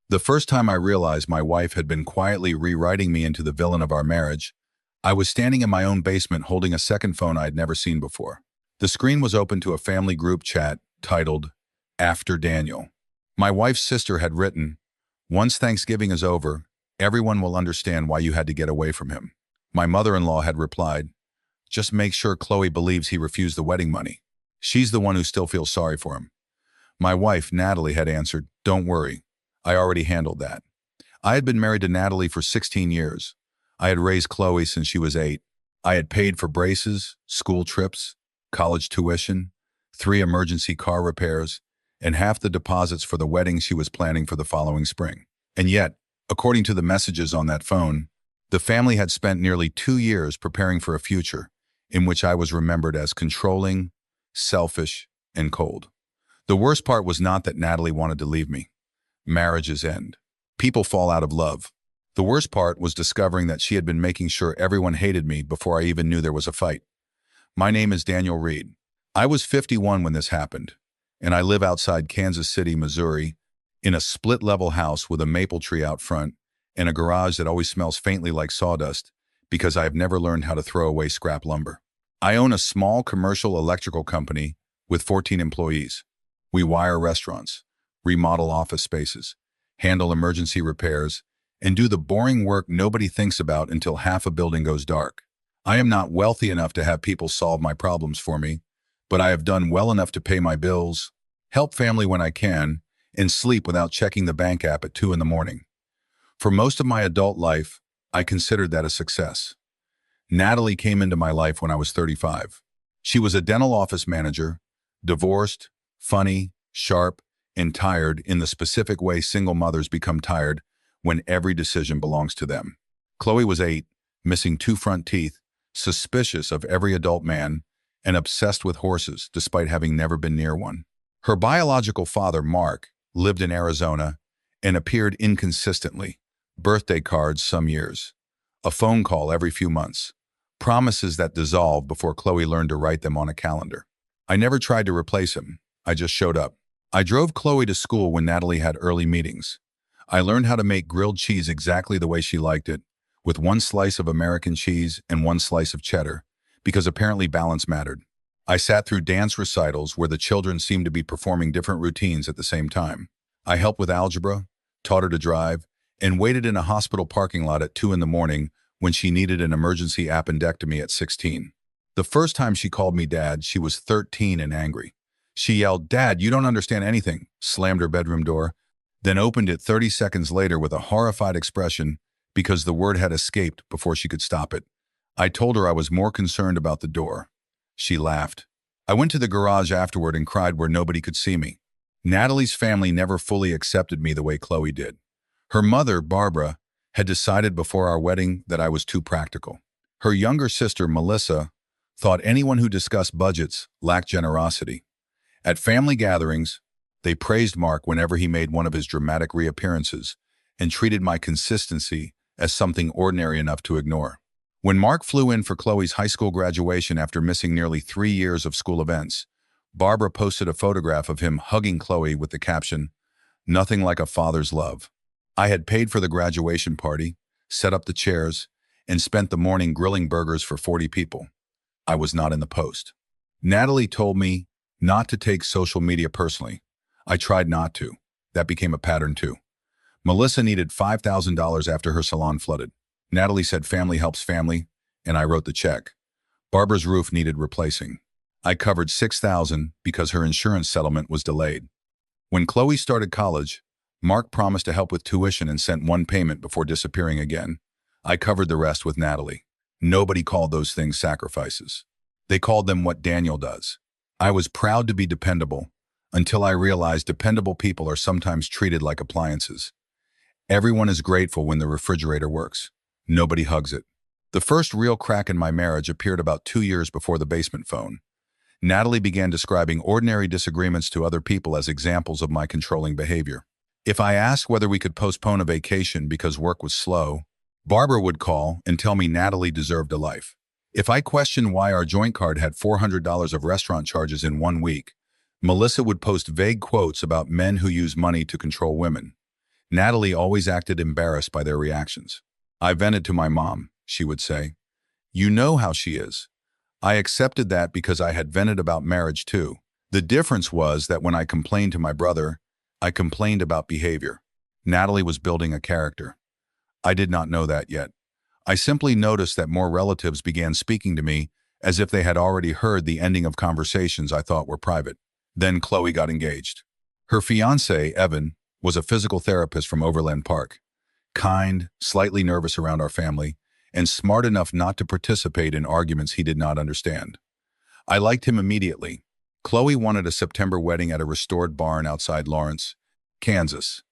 The first time I realized my wife had been quietly rewriting me into the villain of our marriage, I was standing in my own basement holding a second phone I had never seen before. The screen was open to a family group chat titled, After Daniel. My wife's sister had written, "Once Thanksgiving is over, everyone will understand why you had to get away from him." My mother-in-law had replied, "Just make sure Chloe believes he refused the wedding money. She's the one who still feels sorry for him." My wife, Natalie, had answered, "Don't worry. I already handled that." I had been married to Natalie for 16 years. I had raised Chloe since she was 8. I had paid for braces, school trips, college tuition, 3 emergency car repairs, and half the deposits for the wedding she was planning for the following spring. And yet, according to the messages on that phone, the family had spent nearly 2 years preparing for a future in which I was remembered as controlling, selfish, and cold. The worst part was not that Natalie wanted to leave me. Marriages end. People fall out of love. The worst part was discovering that she had been making sure everyone hated me before I even knew there was a fight. My name is Daniel Reed. I was 51 when this happened, and I live outside Kansas City, Missouri, in a split-level house with a maple tree out front and a garage that always smells faintly like sawdust because I have never learned how to throw away scrap lumber. I own a small commercial electrical company with 14 employees. We wire restaurants, remodel office spaces, handle emergency repairs, and do the boring work nobody thinks about until half a building goes dark. I am not wealthy enough to have people solve my problems for me, but I have done well enough to pay my bills, help family when I can, and sleep without checking the bank app at 2 in the morning. For most of my adult life, I considered that a success. Natalie came into my life when I was 35. She was a dental office manager, divorced, funny, sharp, and tired in the specific way single mothers become tired when every decision belongs to them. Chloe was 8, missing 2 front teeth, suspicious of every adult man, and obsessed with horses despite having never been near one. Her biological father, Mark, lived in Arizona and appeared inconsistently. Birthday cards some years, a phone call every few months, promises that dissolved before Chloe learned to write them on a calendar. I never tried to replace him. I just showed up. I drove Chloe to school when Natalie had early meetings. I learned how to make grilled cheese exactly the way she liked it, with 1 slice of American cheese and 1 slice of cheddar, because apparently balance mattered. I sat through dance recitals where the children seemed to be performing different routines at the same time. I helped with algebra, taught her to drive, and waited in a hospital parking lot at 2 in the morning when she needed an emergency appendectomy at 16. The first time she called me dad, she was 13 and angry. She yelled, "Dad, you don't understand anything," slammed her bedroom door, then opened it 30 seconds later with a horrified expression because the word had escaped before she could stop it. I told her I was more concerned about the door. She laughed. I went to the garage afterward and cried where nobody could see me. Natalie's family never fully accepted me the way Chloe did. Her mother, Barbara, had decided before our wedding that I was too practical. Her younger sister, Melissa, thought anyone who discussed budgets lacked generosity. At family gatherings, they praised Mark whenever he made one of his dramatic reappearances and treated my consistency as something ordinary enough to ignore. When Mark flew in for Chloe's high school graduation after missing nearly 3 years of school events, Barbara posted a photograph of him hugging Chloe with the caption, "Nothing like a father's love." I had paid for the graduation party, set up the chairs, and spent the morning grilling burgers for 40 people. I was not in the post. Natalie told me not to take social media personally. I tried not to. That became a pattern too. Melissa needed $5,000 after her salon flooded. Natalie said family helps family, and I wrote the check. Barbara's roof needed replacing. I covered $6,000 because her insurance settlement was delayed. When Chloe started college, Mark promised to help with tuition and sent 1 payment before disappearing again. I covered the rest with Natalie. Nobody called those things sacrifices. They called them what Daniel does. I was proud to be dependable until I realized dependable people are sometimes treated like appliances. Everyone is grateful when the refrigerator works. Nobody hugs it. The first real crack in my marriage appeared about 2 years before the basement phone. Natalie began describing ordinary disagreements to other people as examples of my controlling behavior. If I asked whether we could postpone a vacation because work was slow, Barbara would call and tell me Natalie deserved a life. If I questioned why our joint card had $400 of restaurant charges in 1 week, Melissa would post vague quotes about men who use money to control women. Natalie always acted embarrassed by their reactions. I vented to my mom, she would say. You know how she is. I accepted that because I had vented about marriage too. The difference was that when I complained to my brother, I complained about behavior. Natalie was building a character. I did not know that yet. I simply noticed that more relatives began speaking to me as if they had already heard the ending of conversations I thought were private. Then Chloe got engaged. Her fiancé, Evan, was a physical therapist from Overland Park. Kind, slightly nervous around our family, and smart enough not to participate in arguments he did not understand. I liked him immediately. Chloe wanted a September wedding at a restored barn outside Lawrence, Kansas.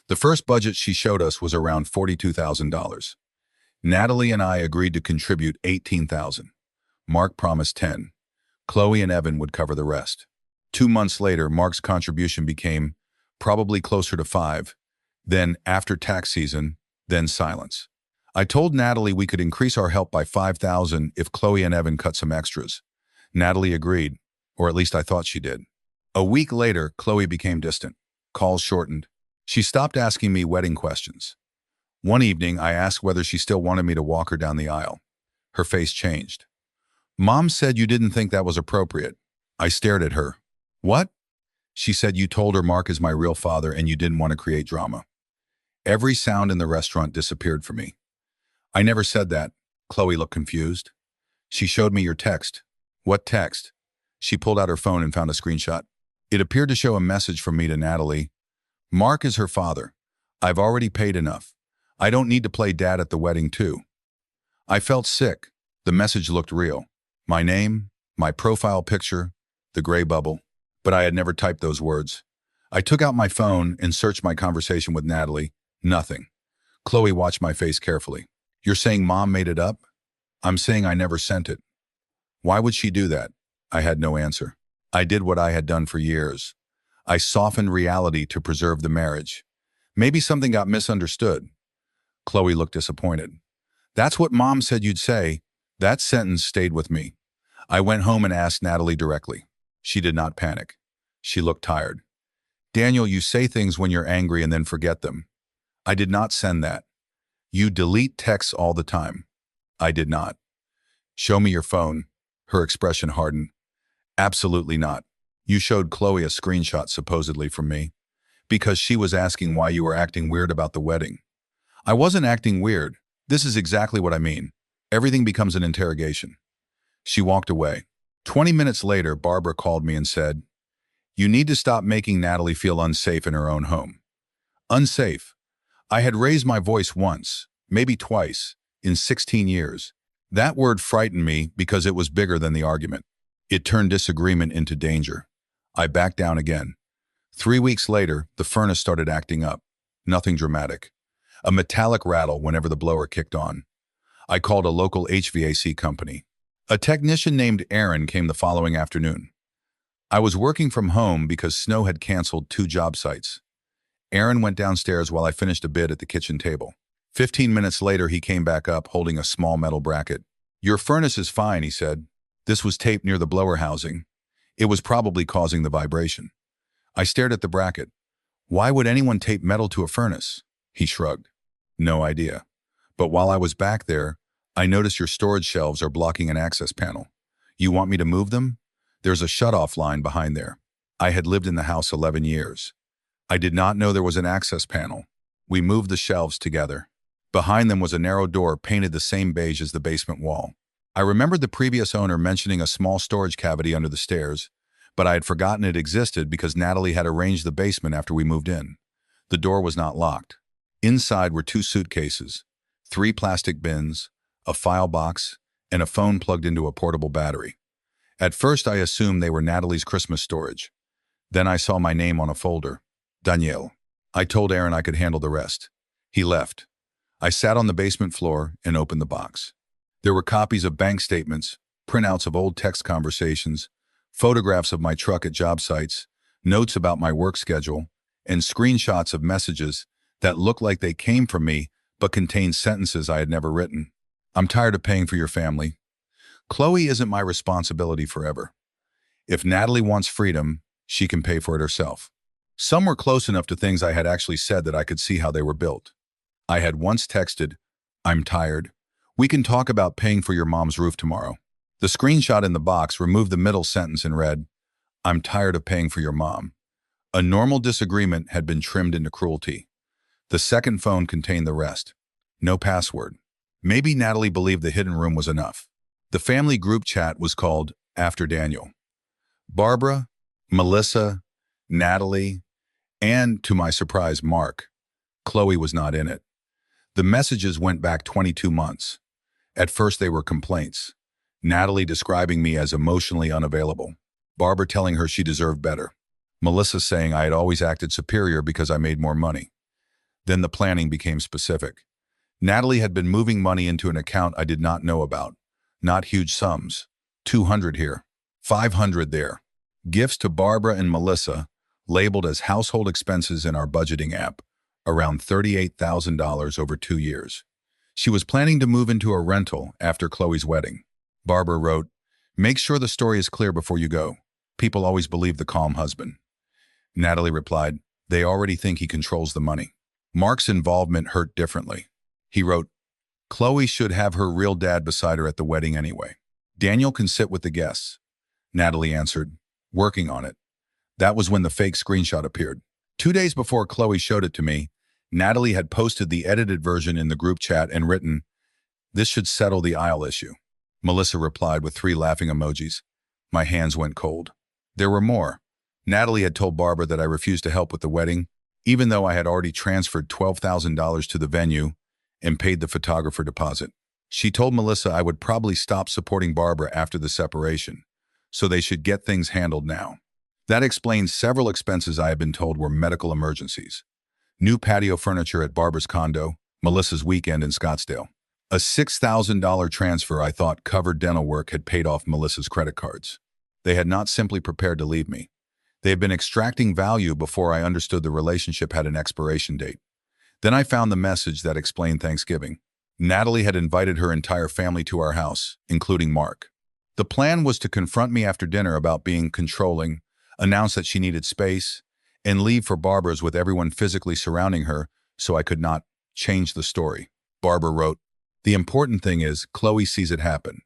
The first budget she showed us was around $42,000. Natalie and I agreed to contribute $18,000. Mark promised 10. Chloe and Evan would cover the rest. 2 months later, Mark's contribution became probably closer to 5. Then, after tax season, then silence. I told Natalie we could increase our help by 5,000 if Chloe and Evan cut some extras. Natalie agreed, or at least I thought she did. A week later, Chloe became distant. Calls shortened. She stopped asking me wedding questions. One evening, I asked whether she still wanted me to walk her down the aisle. Her face changed. Mom said you didn't think that was appropriate. I stared at her. What? She said you told her Mark is my real father and you didn't want to create drama. Every sound in the restaurant disappeared for me. I never said that. Chloe looked confused. She showed me your text. What text? She pulled out her phone and found a screenshot. It appeared to show a message from me to Natalie. Mark is her father. I've already paid enough. I don't need to play dad at the wedding too. I felt sick. The message looked real. My name, my profile picture, the gray bubble. But I had never typed those words. I took out my phone and searched my conversation with Natalie. Nothing. Chloe watched my face carefully. You're saying Mom made it up? I'm saying I never sent it. Why would she do that? I had no answer. I did what I had done for years. I softened reality to preserve the marriage. Maybe something got misunderstood. Chloe looked disappointed. That's what Mom said you'd say. That sentence stayed with me. I went home and asked Natalie directly. She did not panic. She looked tired. Daniel, you say things when you're angry and then forget them. I did not send that. You delete texts all the time. I did not. Show me your phone. Her expression hardened. Absolutely not. You showed Chloe a screenshot supposedly from me because she was asking why you were acting weird about the wedding. I wasn't acting weird. This is exactly what I mean. Everything becomes an interrogation. She walked away. 20 minutes later, Barbara called me and said, you need to stop making Natalie feel unsafe in her own home. Unsafe. I had raised my voice once, maybe twice, in 16 years. That word frightened me because it was bigger than the argument. It turned disagreement into danger. I backed down again. 3 weeks later, the furnace started acting up. Nothing dramatic. A metallic rattle whenever the blower kicked on. I called a local HVAC company. A technician named Aaron came the following afternoon. I was working from home because snow had canceled 2 job sites. Aaron went downstairs while I finished a bid at the kitchen table. 15 minutes later, he came back up holding a small metal bracket. Your furnace is fine, he said. This was taped near the blower housing. It was probably causing the vibration. I stared at the bracket. Why would anyone tape metal to a furnace? He shrugged. No idea. But while I was back there, I noticed your storage shelves are blocking an access panel. You want me to move them? There's a shutoff line behind there. I had lived in the house 11 years. I did not know there was an access panel. We moved the shelves together. Behind them was a narrow door painted the same beige as the basement wall. I remembered the previous owner mentioning a small storage cavity under the stairs, but I had forgotten it existed because Natalie had arranged the basement after we moved in. The door was not locked. Inside were 2 suitcases, 3 plastic bins, a file box, and a phone plugged into a portable battery. At first, I assumed they were Natalie's Christmas storage. Then I saw my name on a folder. Daniel. I told Aaron I could handle the rest. He left. I sat on the basement floor and opened the box. There were copies of bank statements, printouts of old text conversations, photographs of my truck at job sites, notes about my work schedule, and screenshots of messages that looked like they came from me but contained sentences I had never written. I'm tired of paying for your family. Chloe isn't my responsibility forever. If Natalie wants freedom, she can pay for it herself. Some were close enough to things I had actually said that I could see how they were built. I had once texted, "I'm tired. We can talk about paying for your mom's roof tomorrow." The screenshot in the box removed the middle sentence and read, "I'm tired of paying for your mom." A normal disagreement had been trimmed into cruelty. The second phone contained the rest. No password. Maybe Natalie believed the hidden room was enough. The family group chat was called After Daniel. Barbara, Melissa, Natalie, and, to my surprise, Mark. Chloe was not in it. The messages went back 22 months. At first they were complaints. Natalie describing me as emotionally unavailable. Barbara telling her she deserved better. Melissa saying I had always acted superior because I made more money. Then the planning became specific. Natalie had been moving money into an account I did not know about. Not huge sums. 200 here. 500 there. Gifts to Barbara and Melissa, labeled as household expenses in our budgeting app, around $38,000 over 2 years. She was planning to move into a rental after Chloe's wedding. Barbara wrote, "Make sure the story is clear before you go. People always believe the calm husband." Natalie replied, "They already think he controls the money." Mark's involvement hurt differently. He wrote, "Chloe should have her real dad beside her at the wedding anyway. Daniel can sit with the guests." Natalie answered, "Working on it." That was when the fake screenshot appeared. 2 days before Chloe showed it to me, Natalie had posted the edited version in the group chat and written, "This should settle the aisle issue." Melissa replied with 3 laughing emojis. My hands went cold. There were more. Natalie had told Barbara that I refused to help with the wedding, even though I had already transferred $12,000 to the venue and paid the photographer deposit. She told Melissa I would probably stop supporting Barbara after the separation, so they should get things handled now. That explains several expenses I had been told were medical emergencies. New patio furniture at Barbara's condo, Melissa's weekend in Scottsdale. A $6,000 transfer I thought covered dental work had paid off Melissa's credit cards. They had not simply prepared to leave me. They had been extracting value before I understood the relationship had an expiration date. Then I found the message that explained Thanksgiving. Natalie had invited her entire family to our house, including Mark. The plan was to confront me after dinner about being controlling, announce that she needed space, and leave for Barbara's with everyone physically surrounding her so I could not change the story. Barbara wrote, "The important thing is Chloe sees it happen.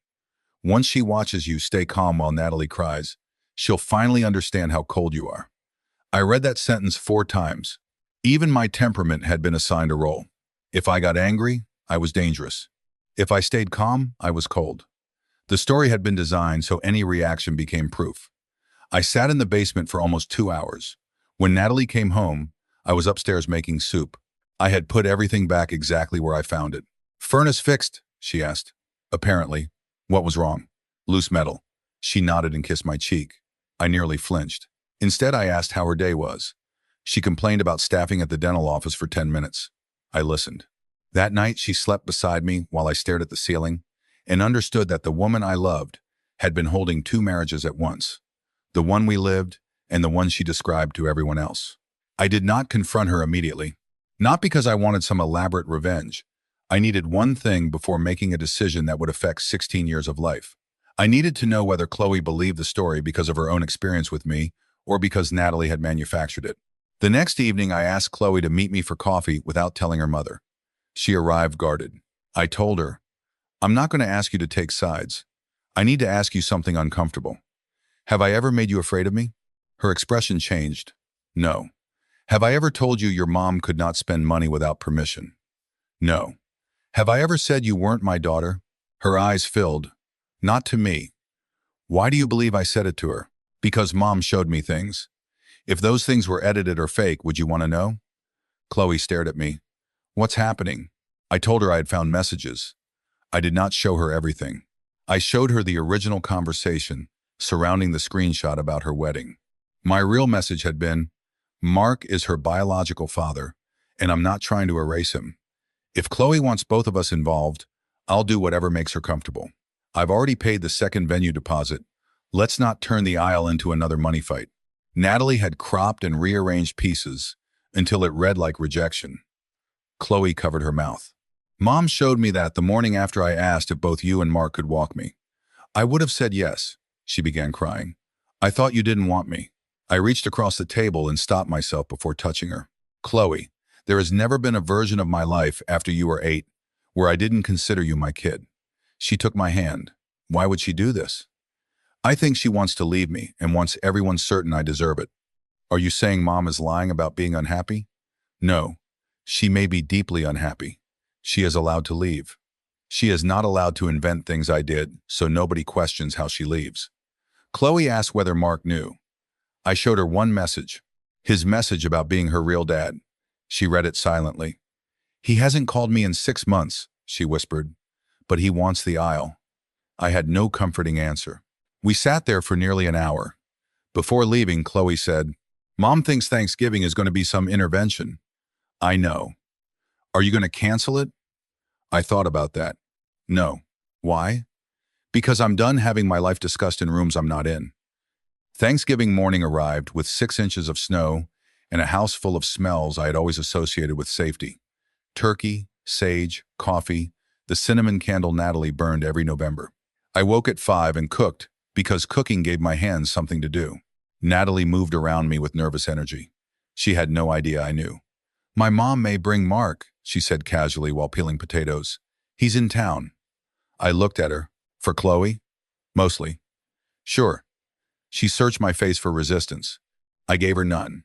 Once she watches you stay calm while Natalie cries, she'll finally understand how cold you are." I read that sentence 4 times. Even my temperament had been assigned a role. If I got angry, I was dangerous. If I stayed calm, I was cold. The story had been designed so any reaction became proof. I sat in the basement for almost 2 hours. When Natalie came home, I was upstairs making soup. I had put everything back exactly where I found it. "Furnace fixed," she asked. Apparently. What was wrong? "Loose metal." She nodded and kissed my cheek. I nearly flinched. Instead, I asked how her day was. She complained about staffing at the dental office for 10 minutes. I listened. That night, she slept beside me while I stared at the ceiling and understood that the woman I loved had been holding 2 marriages at once. The one we lived and the one she described to everyone else. I did not confront her immediately. Not because I wanted some elaborate revenge. I needed one thing before making a decision that would affect 16 years of life. I needed to know whether Chloe believed the story because of her own experience with me or because Natalie had manufactured it. The next evening, I asked Chloe to meet me for coffee without telling her mother. She arrived guarded. I told her, "I'm not going to ask you to take sides. I need to ask you something uncomfortable. Have I ever made you afraid of me?" Her expression changed. "No." "Have I ever told you your mom could not spend money without permission?" "No." "Have I ever said you weren't my daughter?" Her eyes filled. "Not to me." "Why do you believe I said it to her?" "Because Mom showed me things. If those things were edited or fake, would you want to know?" Chloe stared at me. "What's happening?" I told her I had found messages. I did not show her everything. I showed her the original conversation surrounding the screenshot about her wedding. My real message had been, "Mark is her biological father, and I'm not trying to erase him. If Chloe wants both of us involved, I'll do whatever makes her comfortable. I've already paid the second venue deposit. Let's not turn the aisle into another money fight." Natalie had cropped and rearranged pieces until it read like rejection. Chloe covered her mouth. "Mom showed me that the morning after I asked if both you and Mark could walk me. I would have said yes." She began crying. "I thought you didn't want me. I reached across the table and stopped myself before touching her. Chloe, there has never been a version of my life after you were 8 where I didn't consider you my kid. She took my hand. Why would she do this? I think she wants to leave me and wants everyone certain I deserve it. Are you saying Mom is lying about being unhappy? No. She may be deeply unhappy. She is allowed to leave. She is not allowed to invent things I did, so nobody questions how she leaves. Chloe asked whether Mark knew. I showed her one message. His message about being her real dad. She read it silently. He hasn't called me in 6 months, she whispered, but he wants the aisle. I had no comforting answer. We sat there for nearly an hour. Before leaving, Chloe said, Mom thinks Thanksgiving is going to be some intervention. I know. Are you going to cancel it? I thought about that. No. Why? Because I'm done having my life discussed in rooms I'm not in. Thanksgiving morning arrived with 6 inches of snow and a house full of smells I had always associated with safety. Turkey, sage, coffee, the cinnamon candle Natalie burned every November. I woke at 5 and cooked because cooking gave my hands something to do. Natalie moved around me with nervous energy. She had no idea I knew. My mom may bring Mark, she said casually while peeling potatoes. He's in town. I looked at her. For Chloe? Mostly. Sure. She searched my face for resistance. I gave her none.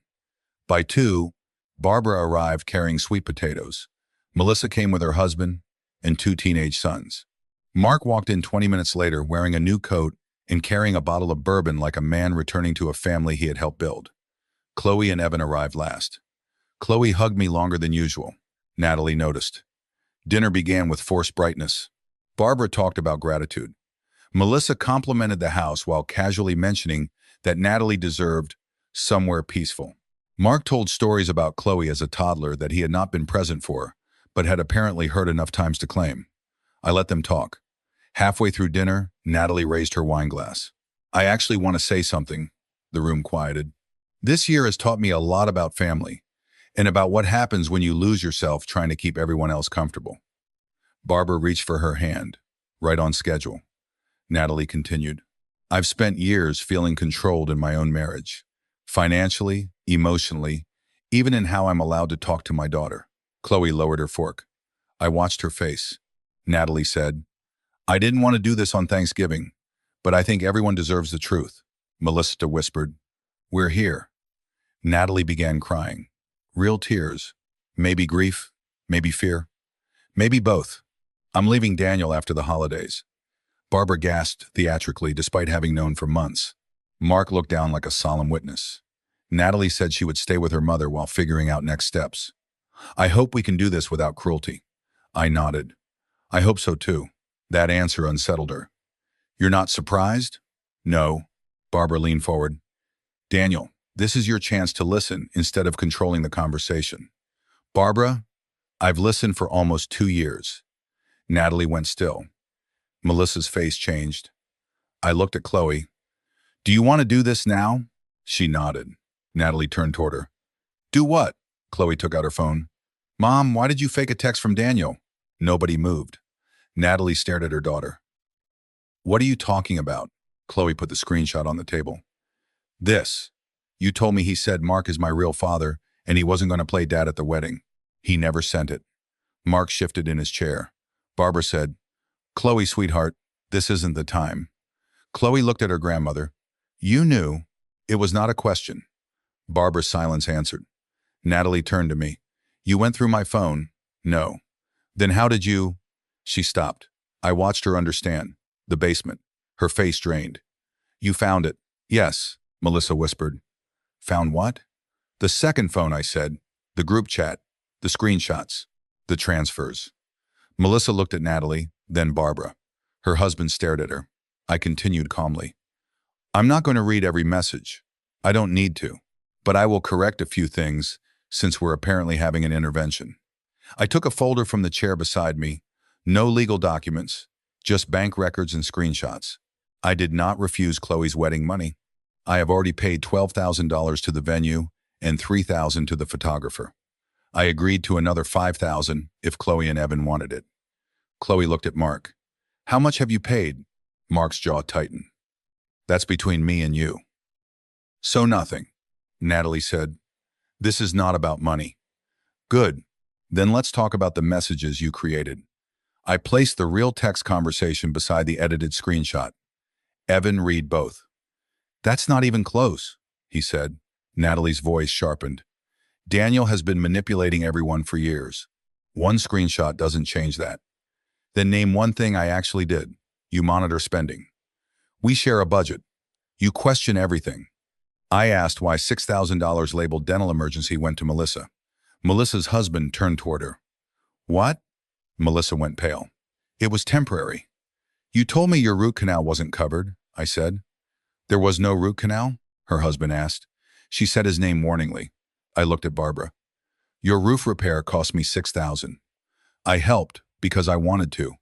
By 2, Barbara arrived carrying sweet potatoes. Melissa came with her husband and 2 teenage sons. Mark walked in 20 minutes later wearing a new coat and carrying a bottle of bourbon like a man returning to a family he had helped build. Chloe and Evan arrived last. Chloe hugged me longer than usual. Natalie noticed. Dinner began with forced brightness. Barbara talked about gratitude. Melissa complimented the house while casually mentioning that Natalie deserved somewhere peaceful. Mark told stories about Chloe as a toddler that he had not been present for, but had apparently heard enough times to claim. I let them talk. Halfway through dinner, Natalie raised her wine glass. I actually want to say something, the room quieted. This year has taught me a lot about family, and about what happens when you lose yourself trying to keep everyone else comfortable. Barbara reached for her hand, right on schedule. Natalie continued, I've spent years feeling controlled in my own marriage, financially, emotionally, even in how I'm allowed to talk to my daughter. Chloe lowered her fork. I watched her face. Natalie said, I didn't want to do this on Thanksgiving, but I think everyone deserves the truth. Melissa whispered, We're here. Natalie began crying. Real tears. Maybe grief, maybe fear, maybe both. I'm leaving Daniel after the holidays. Barbara gasped theatrically despite having known for months. Mark looked down like a solemn witness. Natalie said she would stay with her mother while figuring out next steps. I hope we can do this without cruelty. I nodded. I hope so too. That answer unsettled her. You're not surprised? No. Barbara leaned forward. Daniel, this is your chance to listen instead of controlling the conversation. Barbara, I've listened for almost 2 years. Natalie went still. Melissa's face changed. I looked at Chloe. Do you want to do this now? She nodded. Natalie turned toward her. Do what? Chloe took out her phone. Mom, why did you fake a text from Daniel? Nobody moved. Natalie stared at her daughter. What are you talking about? Chloe put the screenshot on the table. This. You told me he said Mark is my real father and he wasn't going to play dad at the wedding. He never sent it. Mark shifted in his chair. Barbara said, Chloe, sweetheart, this isn't the time. Chloe looked at her grandmother. You knew. It was not a question. Barbara's silence answered. Natalie turned to me. You went through my phone? No. Then how did you? She stopped. I watched her understand. The basement. Her face drained. You found it. Yes, Melissa whispered. Found what? The second phone, I said. The group chat. The screenshots. The transfers. Melissa looked at Natalie, then Barbara. Her husband stared at her. I continued calmly. I'm not going to read every message. I don't need to. But I will correct a few things since we're apparently having an intervention. I took a folder from the chair beside me. No legal documents, just bank records and screenshots. I did not refuse Chloe's wedding money. I have already paid $12,000 to the venue and $3,000 to the photographer. I agreed to another $5,000 if Chloe and Evan wanted it. Chloe looked at Mark. How much have you paid? Mark's jaw tightened. That's between me and you. So nothing. Natalie said. This is not about money. Good. Then let's talk about the messages you created. I placed the real text conversation beside the edited screenshot. Evan, read both. That's not even close, he said. Natalie's voice sharpened. Daniel has been manipulating everyone for years. One screenshot doesn't change that. Then name one thing I actually did. You monitor spending. We share a budget. You question everything. I asked why $6,000 labeled dental emergency went to Melissa. Melissa's husband turned toward her. What? Melissa went pale. It was temporary. You told me your root canal wasn't covered, I said. There was no root canal? Her husband asked. She said his name warningly. I looked at Barbara. Your roof repair cost me $6,000. I helped because I wanted to.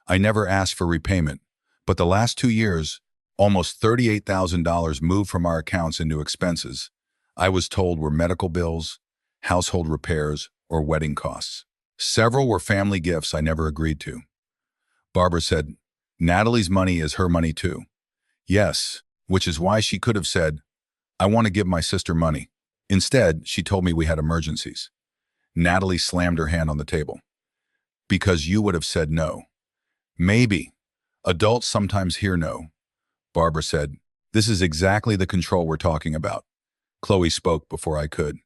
I never asked for repayment, but the last 2 years, almost $38,000 moved from our accounts into expenses I was told were medical bills, household repairs, or wedding costs. Several were family gifts I never agreed to. Barbara said, Natalie's money is her money too. Yes, which is why she could have said, I want to give my sister money. Instead, she told me we had emergencies. Natalie slammed her hand on the table. Because you would have said no. Maybe. Adults sometimes hear no. Barbara said, this is exactly the control we're talking about. Chloe spoke before I could.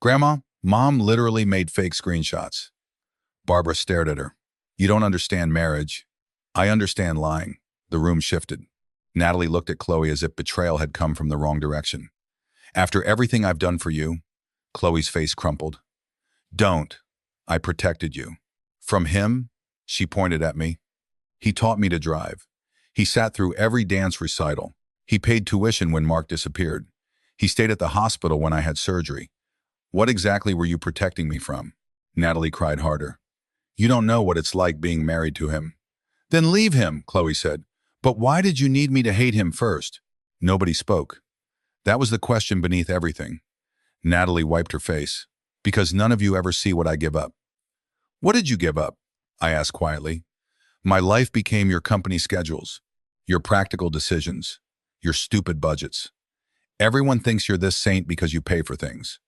Grandma, Mom literally made fake screenshots. Barbara stared at her. You don't understand marriage. I understand lying. The room shifted. Natalie looked at Chloe as if betrayal had come from the wrong direction. After everything I've done for you, Chloe's face crumpled. Don't. I protected you. From him? She pointed at me. He taught me to drive. He sat through every dance recital. He paid tuition when Mark disappeared. He stayed at the hospital when I had surgery. What exactly were you protecting me from? Natalie cried harder. You don't know what it's like being married to him. Then leave him, Chloe said. But why did you need me to hate him first? Nobody spoke. That was the question beneath everything. Natalie wiped her face. Because none of you ever see what I give up. What did you give up? I asked quietly. My life became your company schedules, your practical decisions, your stupid budgets. Everyone thinks you're this saint because you pay for things.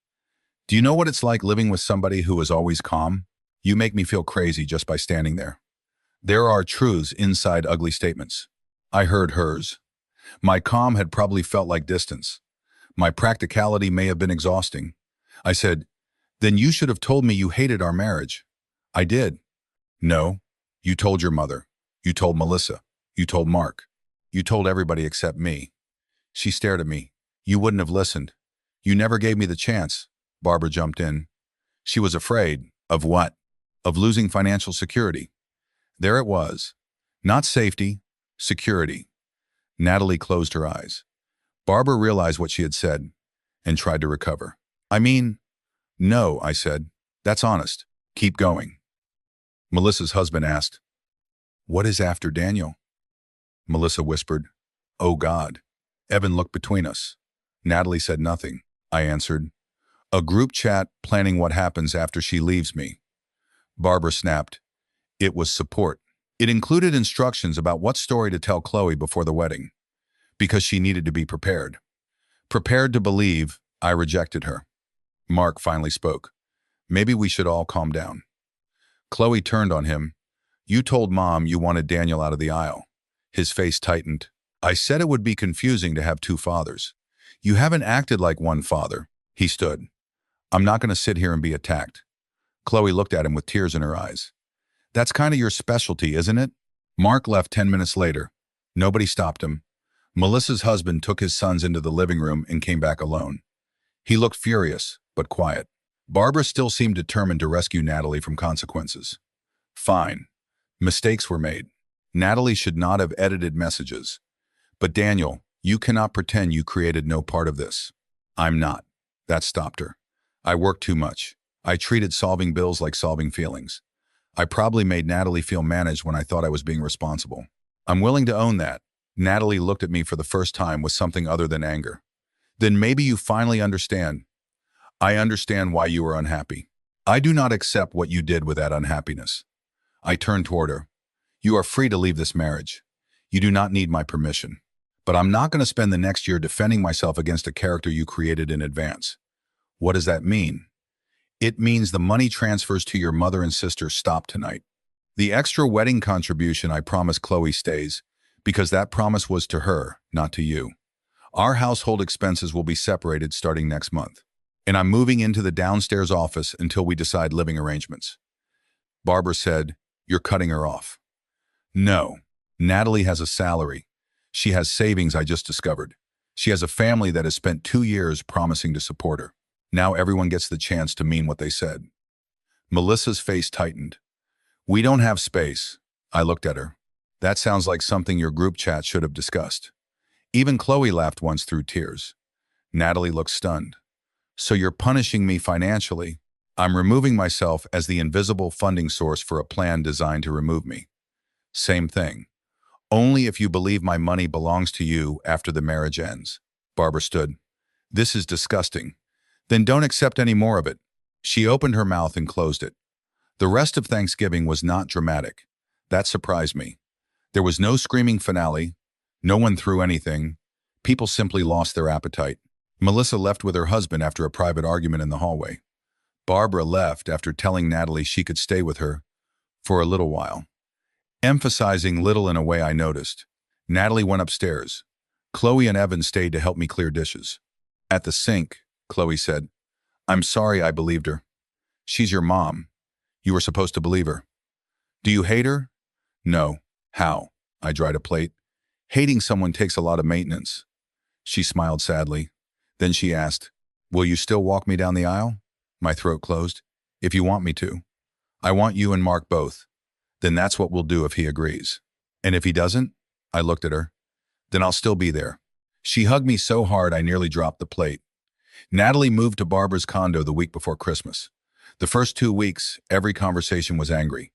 Do you know what it's like living with somebody who is always calm? You make me feel crazy just by standing there. There are truths inside ugly statements. I heard hers. My calm had probably felt like distance. My practicality may have been exhausting. I said, then you should have told me you hated our marriage. I did. No, you told your mother. You told Melissa. You told Mark. You told everybody except me. She stared at me. You wouldn't have listened. You never gave me the chance. Barbara jumped in. She was afraid. Of what? Of losing financial security. There it was. Not safety, security. Natalie closed her eyes. Barbara realized what she had said and tried to recover. I mean, no, I said. That's honest. Keep going. Melissa's husband asked, what is after Daniel? Melissa whispered, oh God. Evan looked between us. Natalie said nothing. I answered, a group chat planning what happens after she leaves me. Barbara snapped. It was support. It included instructions about what story to tell Chloe before the wedding, because she needed to be prepared. Prepared to believe I rejected her. Mark finally spoke. Maybe we should all calm down. Chloe turned on him. You told Mom you wanted Daniel out of the aisle. His face tightened. I said it would be confusing to have two fathers. You haven't acted like one father. He stood. I'm not going to sit here and be attacked. Chloe looked at him with tears in her eyes. That's kind of your specialty, isn't it? Mark left 10 minutes later. Nobody stopped him. Melissa's husband took his sons into the living room and came back alone. He looked furious, but quiet. Barbara still seemed determined to rescue Natalie from consequences. Fine. Mistakes were made. Natalie should not have edited messages. But Daniel, you cannot pretend you created no part of this. I'm not. That stopped her. I worked too much. I treated solving bills like solving feelings. I probably made Natalie feel managed when I thought I was being responsible. I'm willing to own that. Natalie looked at me for the first time with something other than anger. Then maybe you finally understand. I understand why you were unhappy. I do not accept what you did with that unhappiness. I turned toward her. You are free to leave this marriage. You do not need my permission. But I'm not going to spend the next year defending myself against a character you created in advance. What does that mean? It means the money transfers to your mother and sister stop tonight. The extra wedding contribution I promised Chloe stays, because that promise was to her, not to you. Our household expenses will be separated starting next month. And I'm moving into the downstairs office until we decide living arrangements. Barbara said, "You're cutting her off." No. Natalie has a salary. She has savings I just discovered. She has a family that has spent 2 years promising to support her. Now everyone gets the chance to mean what they said. Melissa's face tightened. "We don't have space." I looked at her. "That sounds like something your group chat should have discussed." Even Chloe laughed once through tears. Natalie looked stunned. "So you're punishing me financially?" "I'm removing myself as the invisible funding source for a plan designed to remove me." "Same thing. Only if you believe my money belongs to you after the marriage ends." Barbara stood. "This is disgusting." "Then don't accept any more of it." She opened her mouth and closed it. The rest of Thanksgiving was not dramatic. That surprised me. There was no screaming finale. No one threw anything. People simply lost their appetite. Melissa left with her husband after a private argument in the hallway. Barbara left after telling Natalie she could stay with her for a little while, emphasizing little in a way I noticed. Natalie went upstairs. Chloe and Evan stayed to help me clear dishes. At the sink, Chloe said, "I'm sorry I believed her." "She's your mom. You were supposed to believe her." "Do you hate her?" "No." "How?" I dried a plate. "Hating someone takes a lot of maintenance." She smiled sadly. Then she asked, "Will you still walk me down the aisle?" My throat closed. "If you want me to." "I want you and Mark both." "Then that's what we'll do if he agrees." "And if he doesn't?" I looked at her. "Then I'll still be there." She hugged me so hard I nearly dropped the plate. Natalie moved to Barbara's condo the week before Christmas. The first 2 weeks, every conversation was angry.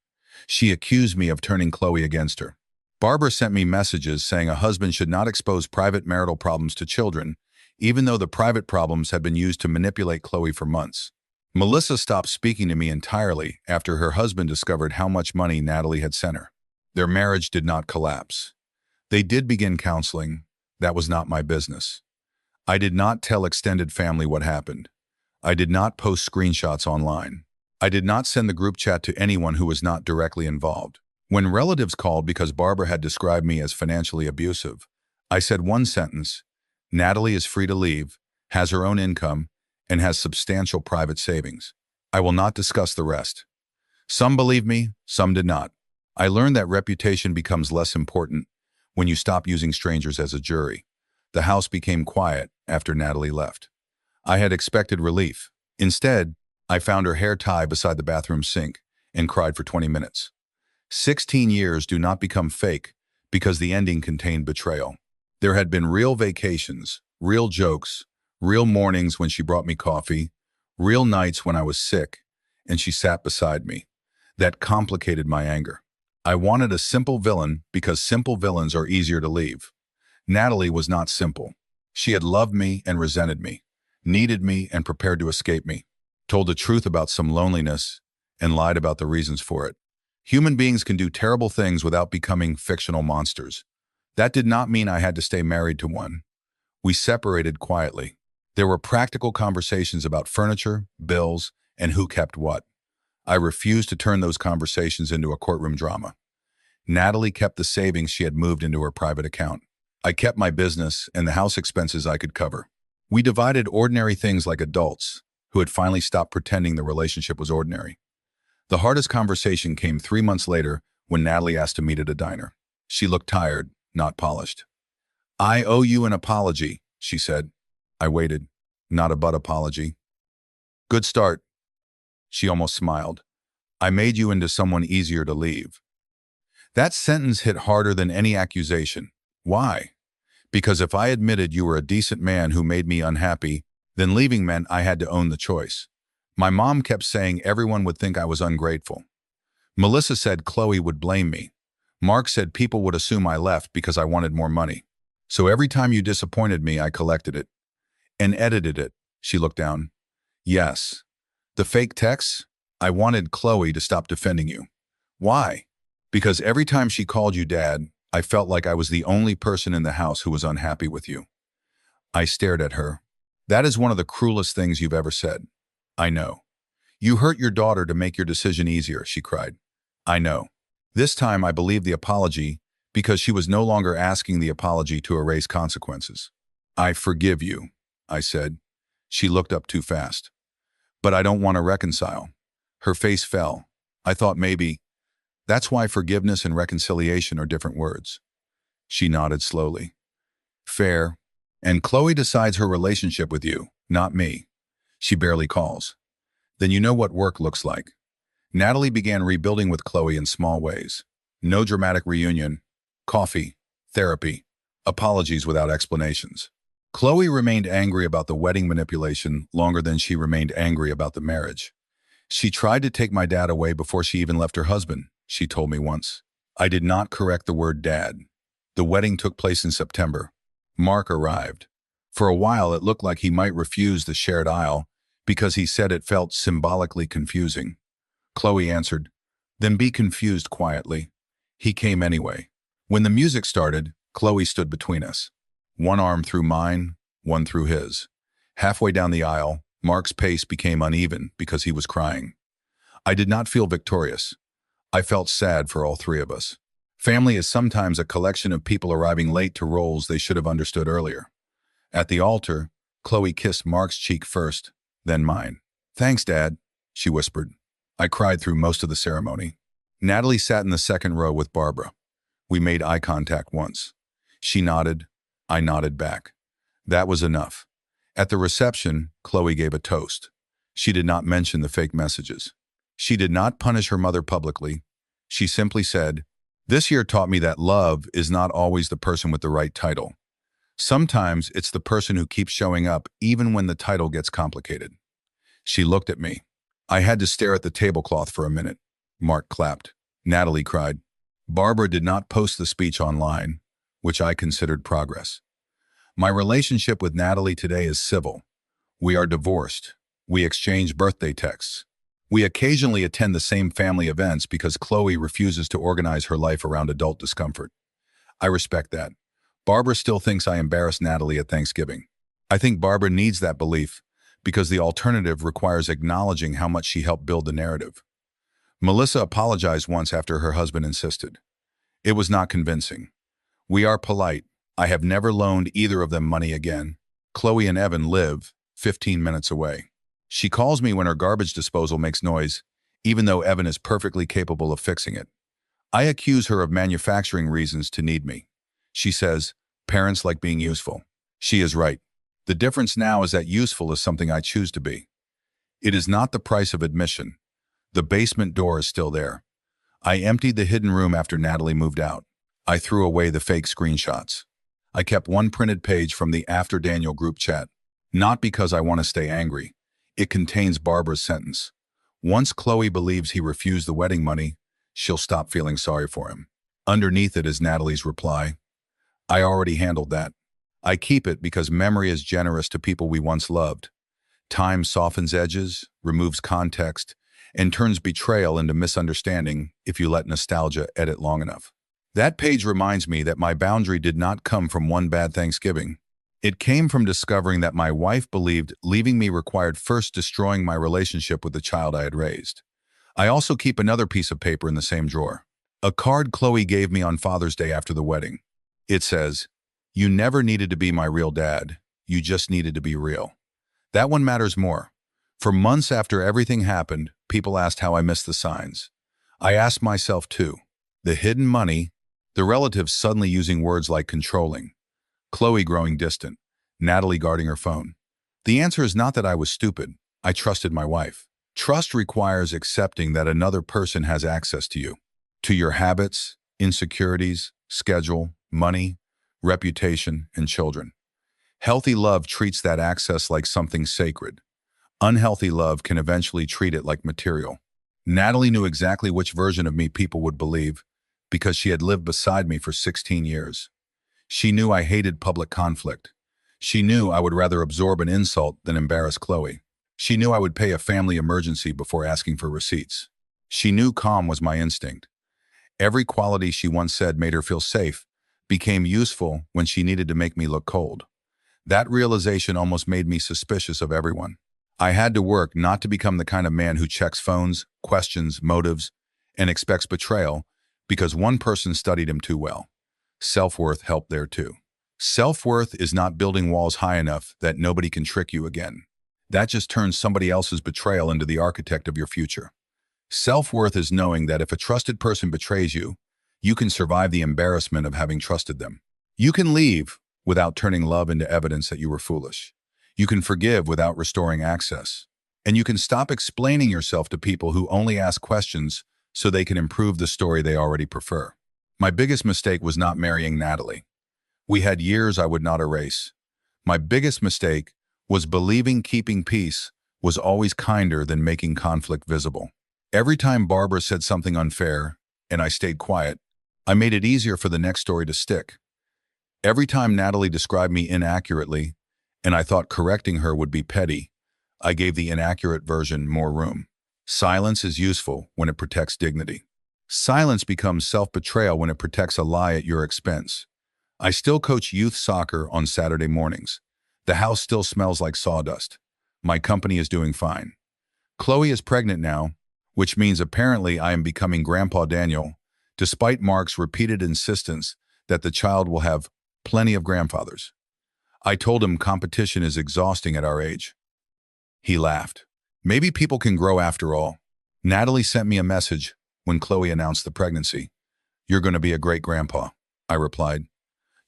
She accused me of turning Chloe against her. Barbara sent me messages saying a husband should not expose private marital problems to children, even though the private problems had been used to manipulate Chloe for months. Melissa stopped speaking to me entirely after her husband discovered how much money Natalie had sent her. Their marriage did not collapse. They did begin counseling. That was not my business. I did not tell extended family what happened. I did not post screenshots online. I did not send the group chat to anyone who was not directly involved. When relatives called because Barbara had described me as financially abusive, I said one sentence: "Natalie is free to leave, has her own income, and has substantial private savings. I will not discuss the rest." Some believed me, some did not. I learned that reputation becomes less important when you stop using strangers as a jury. The house became quiet after Natalie left. I had expected relief. Instead, I found her hair tied beside the bathroom sink and cried for 20 minutes. 16 years do not become fake because the ending contained betrayal. There had been real vacations, real jokes, real mornings when she brought me coffee, real nights when I was sick, and she sat beside me. That complicated my anger. I wanted a simple villain because simple villains are easier to leave. Natalie was not simple. She had loved me and resented me, needed me and prepared to escape me, told the truth about some loneliness, and lied about the reasons for it. Human beings can do terrible things without becoming fictional monsters. That did not mean I had to stay married to one. We separated quietly. There were practical conversations about furniture, bills, and who kept what. I refused to turn those conversations into a courtroom drama. Natalie kept the savings she had moved into her private account. I kept my business and the house expenses I could cover. We divided ordinary things like adults who had finally stopped pretending the relationship was ordinary. The hardest conversation came 3 months later when Natalie asked to meet at a diner. She looked tired, not polished. "I owe you an apology," she said. I waited. "Not a butt apology." "Good start." She almost smiled. "I made you into someone easier to leave." That sentence hit harder than any accusation. Why? Because if I admitted you were a decent man who made me unhappy, then leaving meant I had to own the choice. My mom kept saying everyone would think I was ungrateful. Melissa said Chloe would blame me. Mark said people would assume I left because I wanted more money. So every time you disappointed me, I collected it. And edited it. She looked down. "Yes. The fake texts? I wanted Chloe to stop defending you." "Why?" "Because every time she called you dad, I felt like I was the only person in the house who was unhappy with you. I stared at her. That is one of the cruelest things you've ever said. I know. You hurt your daughter to make your decision easier, she cried. I know. This time I believed the apology because she was no longer asking the apology to erase consequences. I forgive you, I said. She looked up too fast. But I don't want to reconcile. Her face fell. I thought maybe, that's why forgiveness and reconciliation are different words. She nodded slowly. Fair. And Chloe decides her relationship with you, not me. She barely calls. Then you know what work looks like. Natalie began rebuilding with Chloe in small ways. No dramatic reunion, coffee, therapy, apologies without explanations. Chloe remained angry about the wedding manipulation longer than she remained angry about the marriage. She tried to take my dad away before she even left her husband, she told me once. I did not correct the word dad. The wedding took place in September. Mark arrived. For a while it looked like he might refuse the shared aisle because he said it felt symbolically confusing. Chloe answered, then be confused quietly. He came anyway. When the music started, Chloe stood between us. One arm through mine, one through his. Halfway down the aisle, Mark's pace became uneven because he was crying. I did not feel victorious. I felt sad for all three of us. Family is sometimes a collection of people arriving late to roles they should have understood earlier. At the altar, Chloe kissed Mark's cheek first, then mine. Thanks, Dad, she whispered. I cried through most of the ceremony. Natalie sat in the second row with Barbara. We made eye contact once. She nodded. I nodded back. That was enough. At the reception, Chloe gave a toast. She did not mention the fake messages. She did not punish her mother publicly. She simply said, this year taught me that love is not always the person with the right title. Sometimes it's the person who keeps showing up even when the title gets complicated. She looked at me. I had to stare at the tablecloth for a minute. Mark clapped. Natalie cried. Barbara did not post the speech online, which I considered progress. My relationship with Natalie today is civil. We are divorced. We exchange birthday texts. We occasionally attend the same family events because Chloe refuses to organize her life around adult discomfort. I respect that. Barbara still thinks I embarrassed Natalie at Thanksgiving. I think Barbara needs that belief because the alternative requires acknowledging how much she helped build the narrative. Melissa apologized once after her husband insisted. It was not convincing. We are polite. I have never loaned either of them money again. Chloe and Evan live 15 minutes away. She calls me when her garbage disposal makes noise, even though Evan is perfectly capable of fixing it. I accuse her of manufacturing reasons to need me. She says, parents like being useful. She is right. The difference now is that useful is something I choose to be. It is not the price of admission. The basement door is still there. I emptied the hidden room after Natalie moved out. I threw away the fake screenshots. I kept one printed page from the After Daniel group chat. Not because I want to stay angry. It contains Barbara's sentence. Once Chloe believes he refused the wedding money, she'll stop feeling sorry for him. Underneath it is Natalie's reply. I already handled that. I keep it because memory is generous to people we once loved. Time softens edges, removes context, and turns betrayal into misunderstanding if you let nostalgia edit long enough. That page reminds me that my boundary did not come from one bad Thanksgiving. It came from discovering that my wife believed leaving me required first destroying my relationship with the child I had raised. I also keep another piece of paper in the same drawer. A card Chloe gave me on Father's Day after the wedding. It says, "You never needed to be my real dad. You just needed to be real." That one matters more. For months after everything happened, people asked how I missed the signs. I asked myself too. The hidden money, the relatives suddenly using words like controlling, Chloe growing distant, Natalie guarding her phone. The answer is not that I was stupid. I trusted my wife. Trust requires accepting that another person has access to your habits, insecurities, schedule, money, reputation, and children. Healthy love treats that access like something sacred. Unhealthy love can eventually treat it like material. Natalie knew exactly which version of me people would believe because she had lived beside me for 16 years. She knew I hated public conflict. She knew I would rather absorb an insult than embarrass Chloe. She knew I would pay a family emergency before asking for receipts. She knew calm was my instinct. Every quality she once said made her feel safe became useful when she needed to make me look cold. That realization almost made me suspicious of everyone. I had to work not to become the kind of man who checks phones, questions motives, and expects betrayal because one person studied him too well. Self-worth helped there too. Self-worth is not building walls high enough that nobody can trick you again. That just turns somebody else's betrayal into the architect of your future. Self-worth is knowing that if a trusted person betrays you, you can survive the embarrassment of having trusted them. You can leave without turning love into evidence that you were foolish. You can forgive without restoring access. And you can stop explaining yourself to people who only ask questions so they can improve the story they already prefer. My biggest mistake was not marrying Natalie. We had years I would not erase. My biggest mistake was believing keeping peace was always kinder than making conflict visible. Every time Barbara said something unfair, and I stayed quiet, I made it easier for the next story to stick. Every time Natalie described me inaccurately, and I thought correcting her would be petty, I gave the inaccurate version more room. Silence is useful when it protects dignity. Silence becomes self-betrayal when it protects a lie at your expense. I still coach youth soccer on Saturday mornings. The house still smells like sawdust. My company is doing fine. Chloe is pregnant now, which means apparently I am becoming Grandpa Daniel, despite Mark's repeated insistence that the child will have plenty of grandfathers. I told him competition is exhausting at our age. He laughed. Maybe people can grow after all. Natalie sent me a message when Chloe announced the pregnancy. "You're going to be a great grandpa," I replied.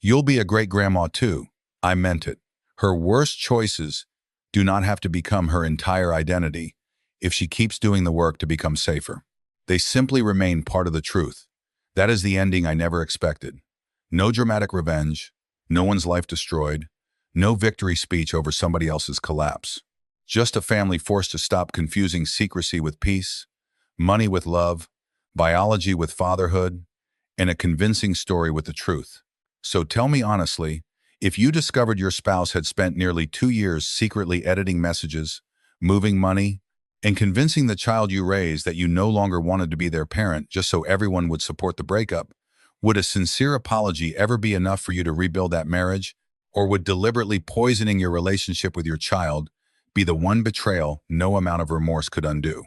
"You'll be a great grandma too." I meant it. Her worst choices do not have to become her entire identity if she keeps doing the work to become safer. They simply remain part of the truth. That is the ending I never expected. No dramatic revenge, no one's life destroyed, no victory speech over somebody else's collapse. Just a family forced to stop confusing secrecy with peace, money with love, biology with fatherhood, and a convincing story with the truth. So tell me honestly, if you discovered your spouse had spent nearly 2 years secretly editing messages, moving money, and convincing the child you raised that you no longer wanted to be their parent just so everyone would support the breakup, would a sincere apology ever be enough for you to rebuild that marriage? Or would deliberately poisoning your relationship with your child be the one betrayal no amount of remorse could undo?